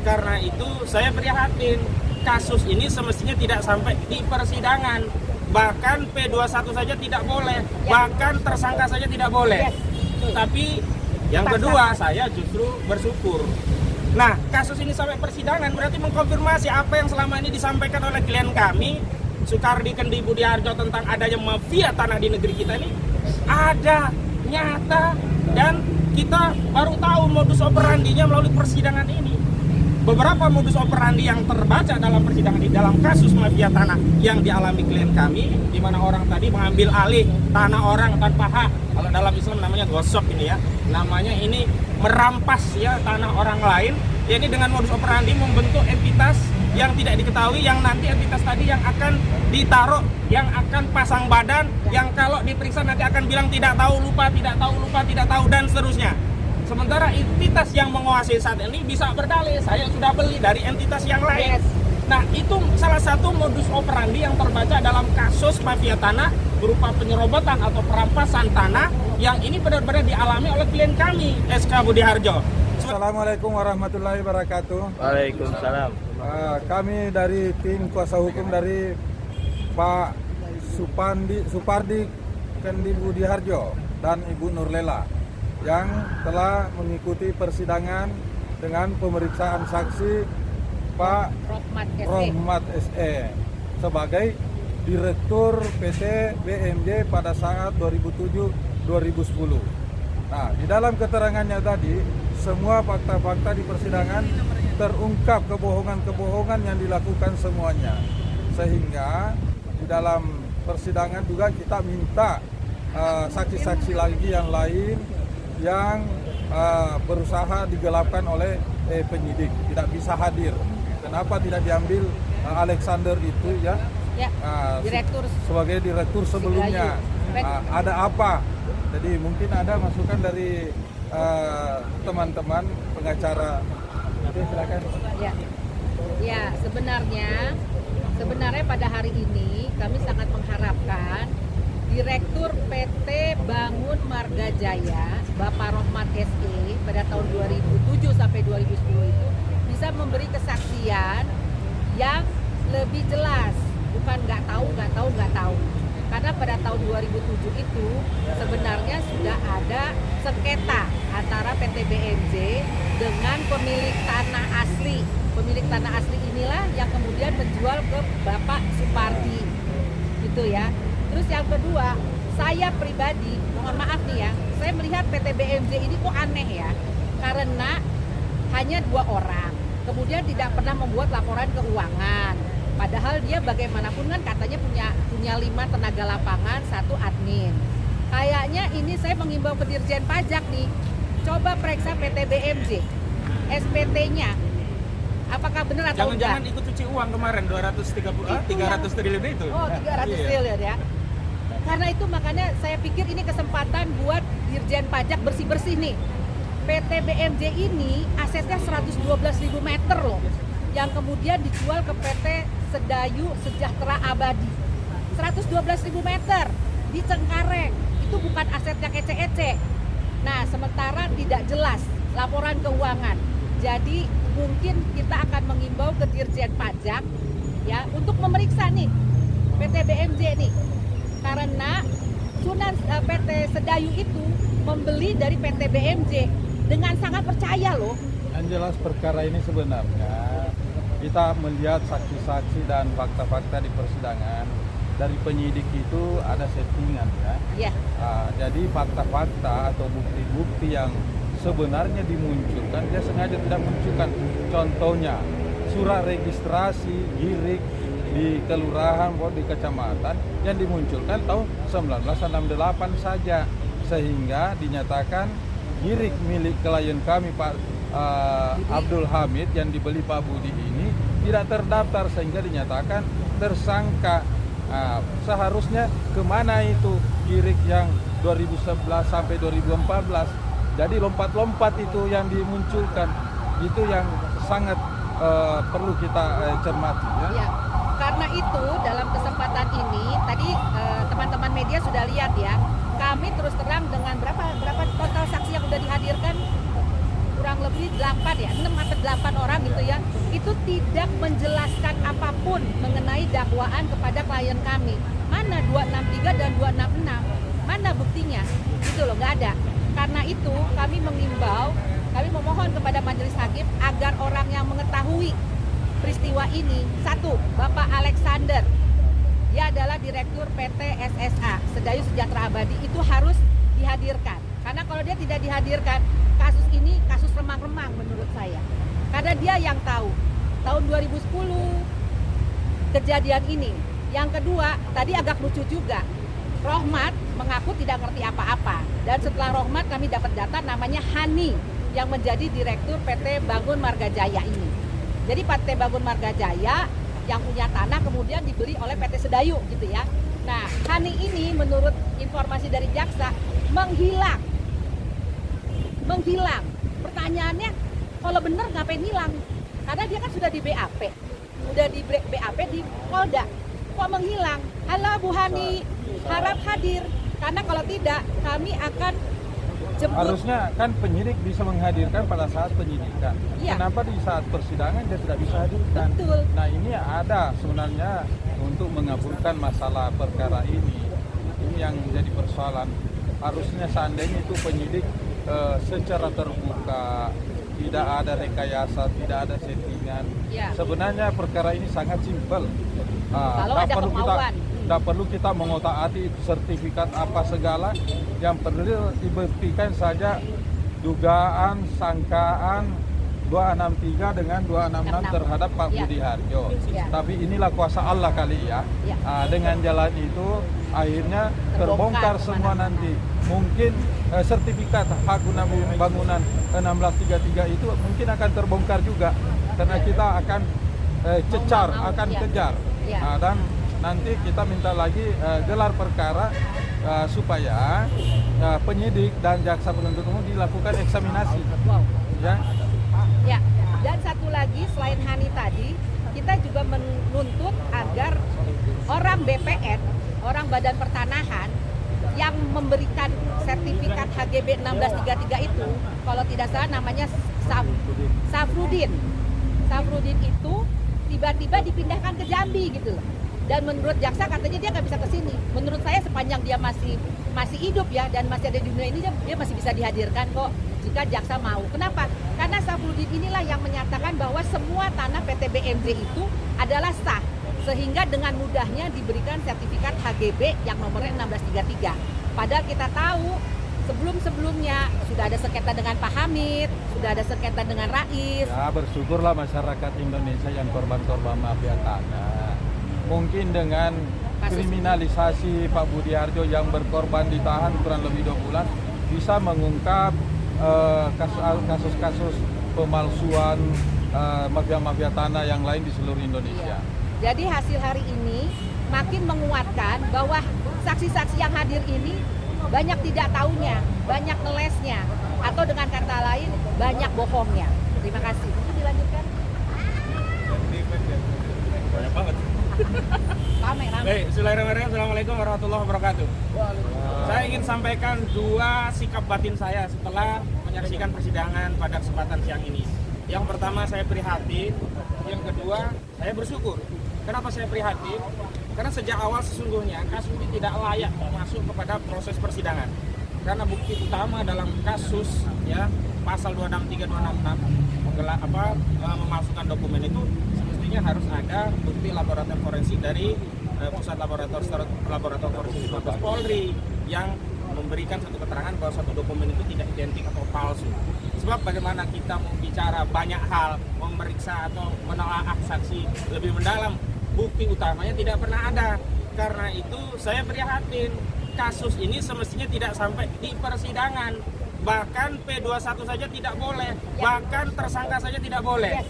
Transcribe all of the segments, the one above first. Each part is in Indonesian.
Karena itu saya prihatin. Kasus ini semestinya tidak sampai di persidangan. Bahkan P21 saja tidak boleh. Bahkan tersangka saja tidak boleh. Tapi yang kedua, saya justru bersyukur. Nah, kasus ini sampai persidangan berarti mengkonfirmasi apa yang selama ini disampaikan oleh klien kami, Sukardi Kendi Budiharjo, tentang adanya mafia tanah di negeri kita ini ada, nyata, dan kita baru tahu modus operandinya melalui persidangan ini. Beberapa modus operandi yang terbaca dalam persidangan di dalam kasus mafia tanah yang dialami klien kami, di mana orang tadi mengambil alih tanah orang tanpa hak. Kalau dalam Islam namanya gosok ini ya, namanya ini merampas ya tanah orang lain. Ya, ini dengan modus operandi membentuk entitas yang tidak diketahui, yang nanti entitas tadi yang akan ditaruh, yang akan pasang badan, yang kalau diperiksa nanti akan bilang tidak tahu, lupa, tidak tahu, lupa, tidak tahu, dan seterusnya. Sementara entitas yang menguasai saat ini bisa berdalih, saya sudah beli dari entitas yang lain. Nah, itu salah satu modus operandi yang terbaca dalam kasus mafia tanah berupa penyerobotan atau perampasan tanah yang ini benar-benar dialami oleh klien kami, SK Budiharjo. Assalamualaikum warahmatullahi wabarakatuh. Waalaikumsalam. Kami dari tim kuasa hukum dari Pak Supardi Kendi Budiharjo dan Ibu Nurlela yang telah mengikuti persidangan dengan pemeriksaan saksi Pak Rohmat SE sebagai Direktur PT BMJ pada saat 2007-2010. Nah, di dalam keterangannya tadi, semua fakta-fakta di persidangan terungkap kebohongan-kebohongan yang dilakukan semuanya. Sehingga di dalam persidangan juga kita minta saksi-saksi lagi yang lain yang berusaha digelapkan oleh penyidik, tidak bisa hadir. Kenapa tidak diambil Alexander itu ya? Direktur sebagai direktur sebelumnya. Ada apa? Jadi mungkin ada masukan dari teman-teman pengacara. Oke, silakan. Ya, sebenarnya pada hari ini kami sangat mengharapkan Direktur PT Bangun Marga Jaya, Bapak Rohmat SE, pada tahun 2007 sampai 2010 itu bisa memberi kesaksian yang lebih jelas, bukan nggak tahu. Karena pada tahun 2007 itu sebenarnya sudah ada sengketa antara PT BMJ dengan pemilik tanah asli. Pemilik tanah asli inilah yang kemudian menjual ke Bapak Supardi, gitu ya. Terus yang kedua, saya pribadi, mohon maaf nih ya, saya melihat PT BMJ ini kok aneh ya, karena hanya 2 orang, kemudian tidak pernah membuat laporan keuangan. Padahal dia bagaimanapun kan katanya punya 5 tenaga lapangan, 1 admin. Kayaknya ini saya mengimbau ke Dirjen Pajak nih, coba periksa PT BMJ, SPT-nya. Apakah benar atau enggak? Jangan-jangan ikut cuci uang kemarin 300 triliun itu. Oh, 300 triliun ya. Karena itu makanya saya pikir ini kesempatan buat Dirjen Pajak bersih-bersih nih. PT BMJ ini asetnya 112.000 meter loh, yang kemudian dijual ke PT Sedayu Sejahtera Abadi. 112.000 meter di Cengkareng, itu bukan aset yang ece-ece. Nah, sementara tidak jelas laporan keuangan. Jadi mungkin kita akan mengimbau ke Dirjen Pajak ya untuk memeriksa nih PT BMJ nih. Karena PT Sedayu itu membeli dari PT BMJ dengan sangat percaya loh. Yang jelas perkara ini sebenarnya kita melihat saksi-saksi dan fakta-fakta di persidangan dari penyidik itu ada settingan ya. Jadi fakta-fakta atau bukti-bukti yang sebenarnya dimunculkan dia sengaja tidak munculkan. Contohnya surat registrasi girik di kelurahan maupun di kecamatan yang dimunculkan tahun 1968 saja, sehingga dinyatakan girik milik klien kami Pak Abdul Hamid yang dibeli Pak Budi ini tidak terdaftar, sehingga dinyatakan tersangka. Seharusnya kemana itu girik yang 2011 sampai 2014? Jadi lompat-lompat itu yang dimunculkan, itu yang sangat perlu kita cermati ya. Karena itu dalam kesempatan ini tadi teman-teman media sudah lihat ya, kami terus terang dengan berapa total saksi yang sudah dihadirkan, kurang lebih 8 ya, 6 atau 8 orang gitu ya, tidak menjelaskan apapun mengenai dakwaan kepada klien kami. Mana 263 dan 266? Mana buktinya? Gitu loh, nggak ada. Karena itu kami mengimbau, kami memohon kepada majelis hakim agar orang yang mengetahui peristiwa ini, satu, Bapak Alexander, dia adalah Direktur PT SSA, Sedayu Sejahtera Abadi, itu harus dihadirkan. Karena kalau dia tidak dihadirkan, kasus ini kasus remang-remang menurut saya. Karena dia yang tahu, tahun 2010 kejadian ini. Yang kedua, tadi agak lucu juga, Rohmat mengaku tidak ngerti apa-apa. Dan setelah Rohmat kami dapat data namanya Hani yang menjadi Direktur PT Bangun Marga Jaya ini. Jadi PT Bangun Marga Jaya yang punya tanah kemudian dibeli oleh PT Sedayu gitu ya. Nah, Hani ini menurut informasi dari jaksa menghilang. Pertanyaannya, kalau benar ngapain hilang? Karena dia kan sudah di BAP. Udah di BAP di Polda. Kok menghilang? Halo Bu Hani, harap hadir. Karena kalau tidak, kami akan jemput. Harusnya kan penyidik bisa menghadirkan pada saat penyidikan. Iya. Kenapa di saat persidangan dia tidak bisa hadirkan? Betul. Nah ini ada sebenarnya untuk mengabulkan masalah perkara ini. Ini yang menjadi persoalan. Harusnya seandainya itu penyidik secara terbuka, tidak ada rekayasa, tidak ada settingan. Ya. Sebenarnya perkara ini sangat simpel. Kalau ada kemauan. Tidak perlu kita mengotak-atik sertifikat apa segala. Yang perlu dibuktikan saja dugaan, sangkaan 263 dengan 266 terhadap Pak Ya. Budi Harjo. Ya. Tapi inilah kuasa Allah kali ya. Ya. Dengan jalan itu akhirnya terbongkar semua kemana-mana. nanti. Mungkin sertifikat hak guna bangunan 1633 itu mungkin akan terbongkar juga karena kita akan cecar, akan ya. kejar. Ya. Dan nanti kita minta lagi gelar perkara supaya penyidik dan jaksa penuntut umum dilakukan eksaminasi. Wow. Ya. Ya, dan satu lagi selain Hani tadi, kita juga menuntut agar orang BPN, orang Badan Pertanahan yang memberikan sertifikat HGB 1633 itu, kalau tidak salah namanya Safrudin. Safrudin itu tiba-tiba dipindahkan ke Jambi gitu loh. Dan menurut jaksa katanya dia nggak bisa ke sini. Menurut saya sepanjang dia masih hidup ya dan masih ada di dunia ini dia masih bisa dihadirkan kok jika jaksa mau. Kenapa? Karena Safrudin inilah yang menyatakan bahwa semua tanah PT BMJ itu adalah sah sehingga dengan mudahnya diberikan sertifikat HGB yang nomornya 1633. Padahal kita tahu sebelum-sebelumnya sudah ada sengketa dengan Pak Hamid, sudah ada sengketa dengan Rais. Ya, bersyukurlah masyarakat Indonesia yang korban-korban mafia tanah. Mungkin dengan kriminalisasi Pak Budi Harjo yang berkorban ditahan kurang lebih 2 bulan bisa mengungkap kasus-kasus pemalsuan mafia-mafia tanah yang lain di seluruh Indonesia. Jadi hasil hari ini makin menguatkan bahwa saksi-saksi yang hadir ini banyak tidak tahunya, banyak ngelesnya, atau dengan kata lain banyak bohongnya. Terima kasih. Itu dilanjutkan. Banyak banget. Rame. Bismillahirrahmanirrahim. Assalamualaikum warahmatullahi wabarakatuh. Saya ingin sampaikan 2 sikap batin saya setelah menyaksikan persidangan pada kesempatan siang ini. Yang pertama saya prihatin, yang kedua saya bersyukur. Kenapa saya prihatin? Karena sejak awal sesungguhnya kasus ini tidak layak masuk kepada proses persidangan. Karena bukti utama dalam kasus ya pasal 263 266 memalsukan dokumen itu semestinya harus ada bukti laboratorium forensik dari Pusat Laboratorium Forensik Mabes Polri yang memberikan satu keterangan bahwa satu dokumen itu tidak identik atau palsu. Sebab bagaimana kita mau bicara banyak hal, memeriksa atau menelaah saksi lebih mendalam, bukti utamanya tidak pernah ada. Karena itu saya prihatin, kasus ini semestinya tidak sampai di persidangan. Bahkan P21 saja tidak boleh, bahkan tersangka saja tidak boleh.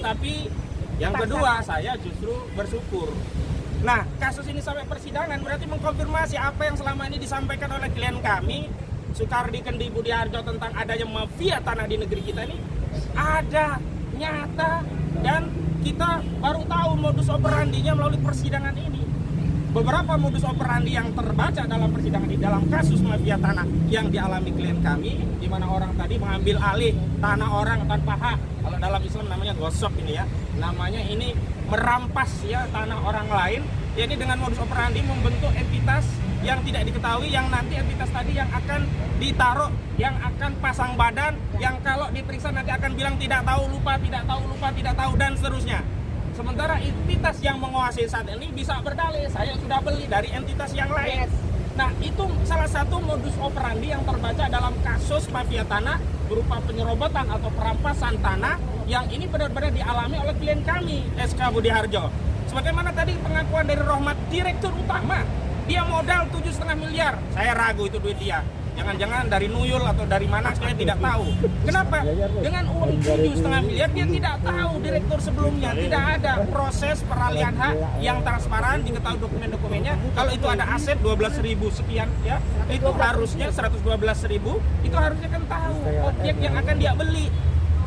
Tapi yang kedua saya justru bersyukur. Nah, kasus ini sampai persidangan berarti mengkonfirmasi apa yang selama ini disampaikan oleh klien kami, Soekardi Kendi Budi Harjo, tentang adanya mafia tanah di negeri kita ini ada, nyata, dan kita baru tahu modus operandinya melalui persidangan ini. Beberapa modus operandi yang terbaca dalam persidangan di dalam kasus mafia tanah yang dialami klien kami, di mana orang tadi mengambil alih tanah orang tanpa hak, Kalau dalam Islam namanya gosok ini ya. Namanya ini merampas ya tanah orang lain. Ya, ini dengan modus operandi membentuk entitas yang tidak diketahui, yang nanti entitas tadi yang akan ditaruh, yang akan pasang badan, yang kalau diperiksa nanti akan bilang tidak tahu, lupa, tidak tahu, lupa, tidak tahu, dan seterusnya. Sementara entitas yang menguasai saat ini bisa berdalih, saya sudah beli dari entitas yang lain. Nah, itu salah satu modus operandi yang terbaca dalam kasus mafia tanah berupa penyerobotan atau perampasan tanah yang ini benar-benar dialami oleh klien kami, SK Budi Harjo. Sebagaimana tadi pengakuan dari Rohmat, direktur utama, dia modal 7,5 miliar. Saya ragu itu duit dia. Jangan-jangan dari Nuyul atau dari mana, saya tidak tahu. Kenapa? Dengan uang 7,5 miliar dia tidak tahu direktur sebelumnya. Tidak ada proses peralihan hak yang transparan, diketahui dokumen-dokumennya. Kalau itu ada aset 12.000 sekian ya, itu harusnya 112.000, itu harusnya kan tahu objek yang akan dia beli.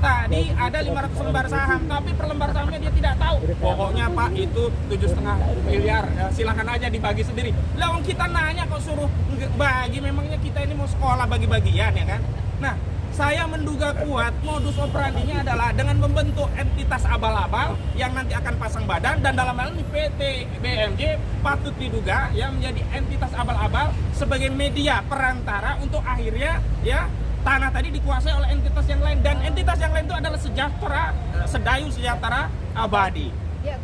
Tadi ada 500 lembar saham, tapi per lembar sahamnya dia tidak tahu. Pokoknya Pak itu 7,5 miliar, ya, silahkan aja dibagi sendiri. Lah kita nanya kok suruh bagi, memangnya kita ini mau sekolah bagi-bagian ya kan? Nah, saya menduga kuat modus operandinya adalah dengan membentuk entitas abal-abal yang nanti akan pasang badan, dan dalam hal ini PT BMJ patut diduga yang menjadi entitas abal-abal sebagai media perantara untuk akhirnya ya tanah tadi dikuasai oleh entitas yang lain, dan entitas yang lain itu adalah Sedayu Sejahtera Abadi.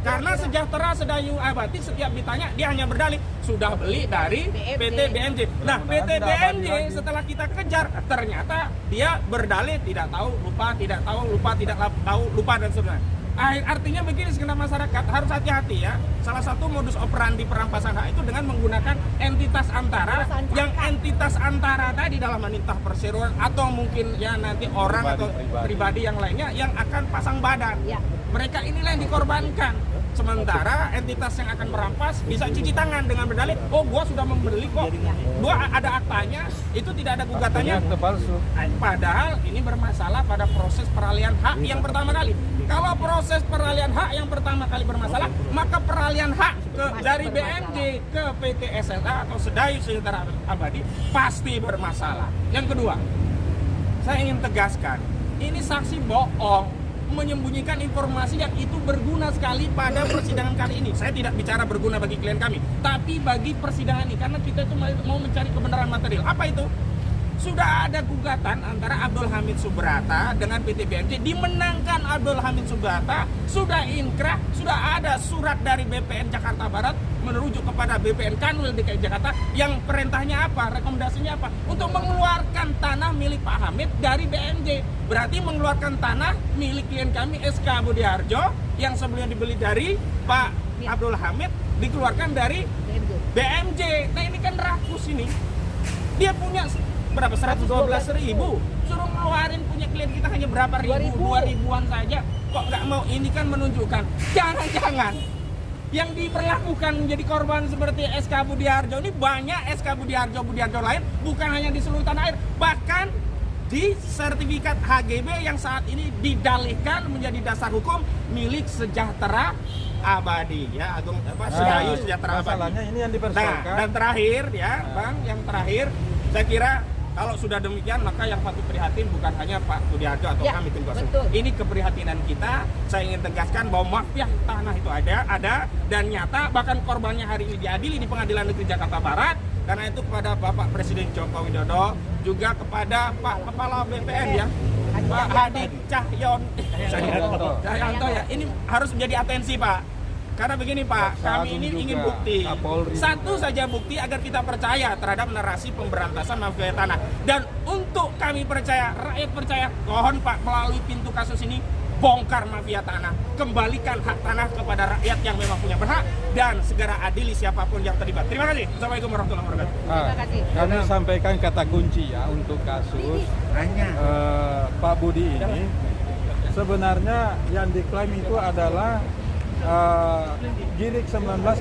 Karena Sejahtera Sedayu Abadi setiap ditanya dia hanya berdalih sudah beli dari PT BMJ. Nah, PT BMJ setelah kita kejar ternyata dia berdalih tidak tahu, lupa, tidak tahu, lupa, tidak tahu, lupa, dan seterusnya. Artinya begini, segenap masyarakat harus hati-hati ya. Salah satu modus operandi perampasan hak itu dengan menggunakan entitas antara, yang entitas antara tadi dalam entah perseroan atau mungkin ya nanti orang atau pribadi yang lainnya yang akan pasang badan. Mereka inilah yang dikorbankan. Sementara entitas yang akan merampas bisa cuci tangan dengan berdalih, oh gua sudah membeli kok, gua ada aktanya, itu tidak ada gugatannya. Padahal ini bermasalah pada proses peralihan hak yang pertama kali. Kalau proses peralihan hak yang pertama kali bermasalah, maka peralihan hak dari BMJ ke PT SLA atau Sedayu Sejahtera Abadi pasti bermasalah. Yang kedua, saya ingin tegaskan, ini saksi bohong, menyembunyikan informasi yang itu berguna sekali pada persidangan kali ini. Saya tidak bicara berguna bagi klien kami, tapi bagi persidangan ini, karena kita itu mau mencari kebenaran material. Apa itu? Sudah ada gugatan antara Abdul Hamid Subrata dengan PT BMJ, dimenangkan Abdul Hamid Subrata, sudah inkrah, sudah ada surat dari BPN Jakarta Barat merujuk kepada BPN Kanwil DKI Jakarta yang perintahnya apa, rekomendasinya apa? Untuk mengeluarkan tanah milik Pak Hamid dari BMJ. Berarti mengeluarkan tanah milik klien kami SK Budi Harjo yang sebelumnya dibeli dari Pak Abdul Hamid, dikeluarkan dari BMJ. Nah, ini kan rakus ini. Dia punya berapa? 112.000, suruh ngeluarin punya klien kita hanya berapa ribu, 2.000-an saja. Kok nggak mau? Ini kan menunjukkan jangan-jangan yang diperlakukan menjadi korban seperti SK Budi Harjo ini banyak SK Budi Harjo lain, bukan hanya di seluruh tanah air, bahkan di sertifikat HGB yang saat ini didalihkan menjadi dasar hukum milik Sejahtera Abadi ya, Sedayu Sejahtera Abadi. Masalahnya ini yang dipersoalkan. Nah, dan terakhir ya, Bang, yang terakhir saya kira kalau sudah demikian maka yang patut prihatin bukan hanya Pak Budi Harjo atau kami tim kuasa. Ini keprihatinan kita. Saya ingin tegaskan bahwa mafia tanah itu ada dan nyata, bahkan korbannya hari ini diadili di Pengadilan Negeri Jakarta Barat. Karena itu kepada Bapak Presiden Joko Widodo, juga kepada Pak Kepala BPN ya, Pak Hadi Cahyanto ya, ini harus menjadi atensi Pak. Karena begini Pak, kami ini ingin bukti. Satu saja bukti agar kita percaya terhadap narasi pemberantasan mafia tanah. Dan untuk kami percaya, rakyat percaya, mohon Pak melalui pintu kasus ini bongkar mafia tanah, kembalikan hak tanah kepada rakyat yang memang punya berhak, dan segera adili siapapun yang terlibat. Terima kasih. Assalamualaikum warahmatullahi wabarakatuh. Terima kasih. Kami sampaikan kata kunci ya untuk kasus Pak Budi ini. Sebenarnya yang diklaim itu adalah Girik 1906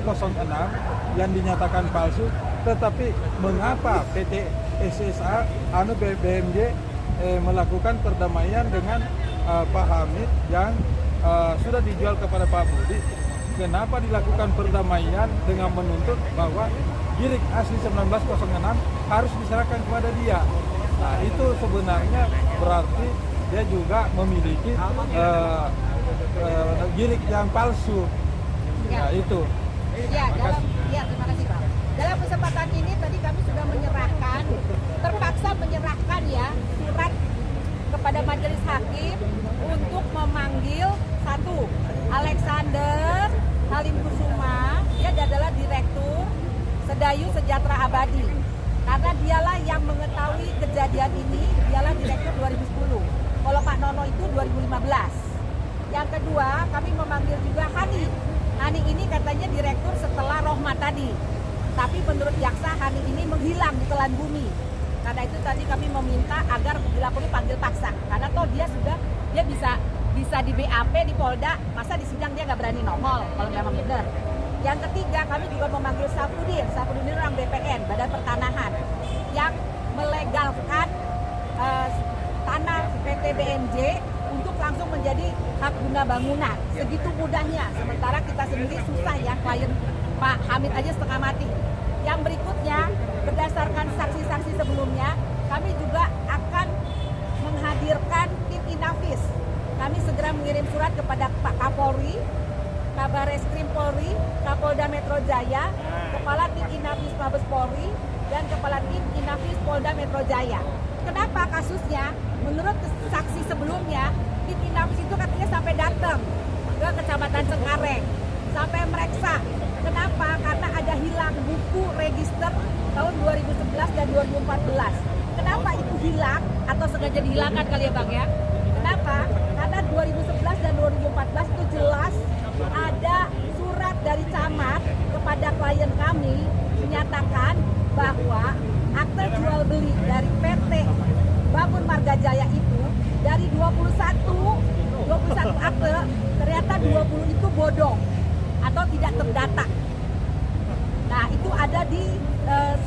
yang dinyatakan palsu, tetapi mengapa PT SSA BMJ melakukan perdamaian dengan Pak Hamid yang sudah dijual kepada Pak Budi? Kenapa dilakukan perdamaian dengan menuntut bahwa Girik asli 1906 harus diserahkan kepada dia? Nah, itu sebenarnya berarti dia juga memiliki gilik yang palsu. Ya. Nah, itu. Ya, terima kasih Pak. Dalam kesempatan ini tadi kami sudah menyerahkan, terpaksa menyerahkan ya surat kepada majelis hakim untuk memanggil satu Alexander Halim Kusuma, dia adalah direktur Sedayu Sejahtera Abadi. Karena dialah yang mengetahui kejadian ini, dialah direktur 2010. Kalau Pak Nono itu 2015. Yang kedua, kami memanggil juga Hani. Hani ini katanya direktur setelah Rohmat tadi. Tapi menurut jaksa Hani ini menghilang di telan bumi. Karena itu tadi kami meminta agar bila perlu panggil paksa. Karena toh dia bisa di BAP di Polda, masa di sidang dia nggak berani nongol kalau memang benar. Yang ketiga, kami juga memanggil Safudin ini orang BPN, Badan Pertanahan, yang melegalkan tanah PT BNJ untuk langsung menjadi hak guna bangunan. Segitu mudahnya, sementara kita sendiri susah ya, klien Pak Hamid aja setengah mati. Yang berikutnya, berdasarkan saksi-saksi sebelumnya, kami juga akan menghadirkan tim Inafis. Kami segera mengirim surat kepada Pak Kapolri, Kabar Reskrim Polri, Kapolda Metro Jaya, Kepala Tim Inafis Mabes Polri, dan Kepala Tim Inafis Polda Metro Jaya. Kenapa kasusnya? Menurut saksi sebelumnya, tim Inafis itu katanya sampai datang ke Kecamatan Cengkareng, sampai mereksa. Kenapa? Karena ada hilang buku register tahun 2011 dan 2014. Kenapa itu hilang atau sengaja dihilangkan kali ya Bang ya? Kenapa? Karena 2011 dan 2014 itu jelas ada surat dari camat kepada klien kami menyatakan bahwa akte jual beli dari PT Bangun Marga Jaya itu dari 21 akte ternyata 20 itu bodong atau tidak terdata. Nah, itu ada di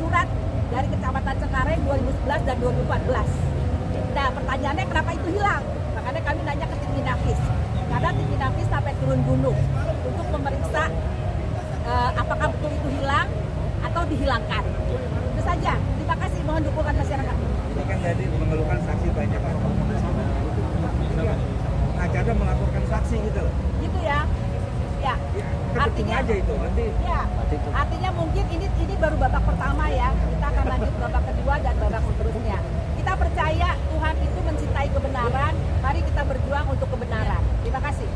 surat dari Kecamatan Cengkareng 2011 dan 2014. Nah, pertanyaannya kenapa itu hilang? Makanya kami nanya ke tim Inafis. Karena tim Inafis sampai turun gunung untuk memeriksa apakah betul itu hilang atau dihilangkan. Itu saja. Terima kasih. Mohon dukungan masyarakat. Ini kan tadi mengeluhkan saksi banyak kan. Pengacara melaporkan saksi gitu loh. Gitu ya. Ya. Artinya aja itu nanti. Ya. Artinya mungkin ini baru babak pertama ya. Kita akan lanjut babak kedua dan babak seterusnya. Kita percaya Tuhan itu mencintai kebenaran. Mari kita berjuang untuk kebenaran. Terima kasih.